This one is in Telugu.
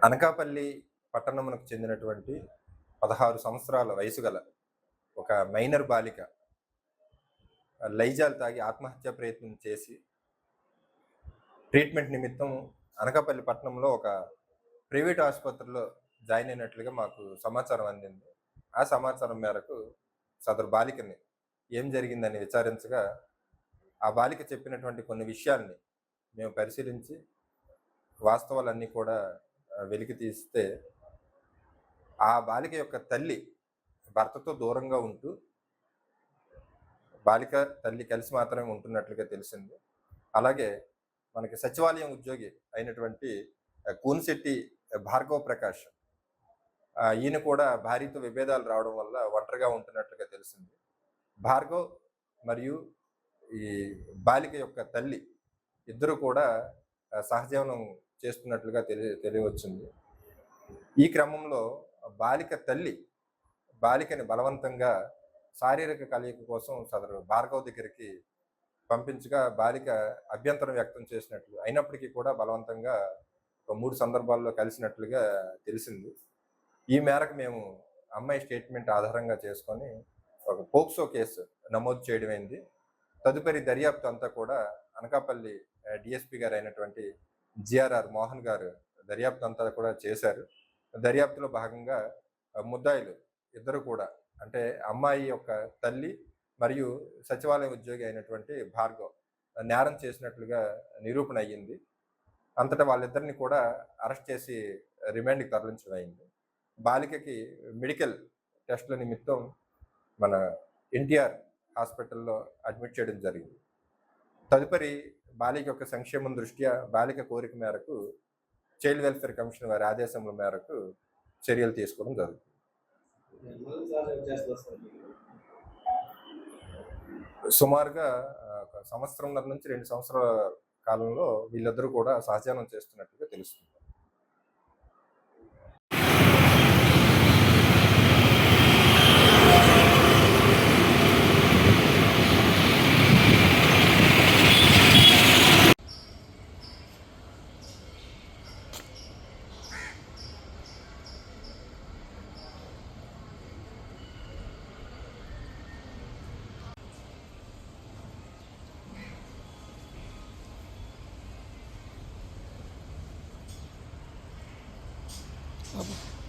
అనకాపల్లి పట్టణమునకు చెందినటువంటి 16 సంవత్సరాల వయసు గల ఒక మైనర్ బాలిక లైజాల్ తాగి ఆత్మహత్య ప్రయత్నం చేసి ట్రీట్మెంట్ నిమిత్తం అనకాపల్లి పట్టణంలో ఒక ప్రైవేట్ ఆసుపత్రిలో జాయిన్ అయినట్లుగా మాకు సమాచారం అందింది. ఆ సమాచారం మేరకు సదరు బాలికని ఏం జరిగిందని విచారించగా, ఆ బాలిక చెప్పినటువంటి కొన్ని విషయాల్ని మేము పరిశీలించి వాస్తవాలన్నీ కూడా వెలికి తీస్తే, ఆ బాలిక యొక్క తల్లి భర్తతో దూరంగా ఉంటూ బాలిక తల్లి కలిసి మాత్రమే ఉంటున్నట్లుగా తెలిసింది. అలాగే మనకి సచివాలయం ఉద్యోగి అయినటువంటి కూనిశెట్టి భార్గవ ప్రకాష్, ఈయన కూడా భార్యతో విభేదాలు రావడం వల్ల ఒంటరిగా ఉంటున్నట్లుగా తెలిసింది. భార్గవ్ మరియు ఈ బాలిక యొక్క తల్లి ఇద్దరు కూడా సహజీవనం చేస్తున్నట్లుగా తెలియవచ్చింది. ఈ క్రమంలో బాలిక తల్లి బాలికని బలవంతంగా శారీరక కలయిక కోసం సదరు భార్గవ్ దగ్గరికి పంపించగా, బాలిక అభ్యంతరం వ్యక్తం చేసినట్లు, అయినప్పటికీ కూడా బలవంతంగా ఒక 3 సందర్భాల్లో కలిసినట్లుగా తెలిసింది. ఈ మేరకు మేము అమ్మాయి స్టేట్మెంట్ ఆధారంగా చేసుకొని ఒక పోక్సో కేసు నమోదు చేయడమైంది. తదుపరి దర్యాప్తు అంతా కూడా అనకాపల్లి డిఎస్పి గారు అయినటువంటి జిఆర్ఆర్ మోహన్ గారు దర్యాప్తు అంతా కూడా చేశారు. దర్యాప్తులో భాగంగా ముద్దాయిలు ఇద్దరు కూడా, అంటే అమ్మాయి యొక్క తల్లి మరియు సచివాలయ ఉద్యోగి అయినటువంటి భార్గవ్ నేరం చేసినట్లుగా నిరూపణ అయ్యింది. అంతటా వాళ్ళిద్దరిని కూడా అరెస్ట్ చేసి రిమాండ్కి తరలించడం అయింది. బాలికకి మెడికల్ టెస్టుల నిమిత్తం మన ఎన్టీఆర్ హాస్పిటల్లో అడ్మిట్ చేయడం జరిగింది. తదుపరి బాలిక యొక్క సంక్షేమం దృష్ట్యా బాలిక కోరిక మేరకు చైల్డ్ వెల్ఫేర్ కమిషన్ వారి ఆదేశముల మేరకు చర్యలు తీసుకోవడం జరుగుతుంది. సుమారుగా ఒక సంవత్సరంన్నర నుంచి 2 సంవత్సరాల కాలంలో వీళ్ళిద్దరూ కూడా సహజీవనం చేస్తున్నట్టుగా తెలుస్తుంది. Apa?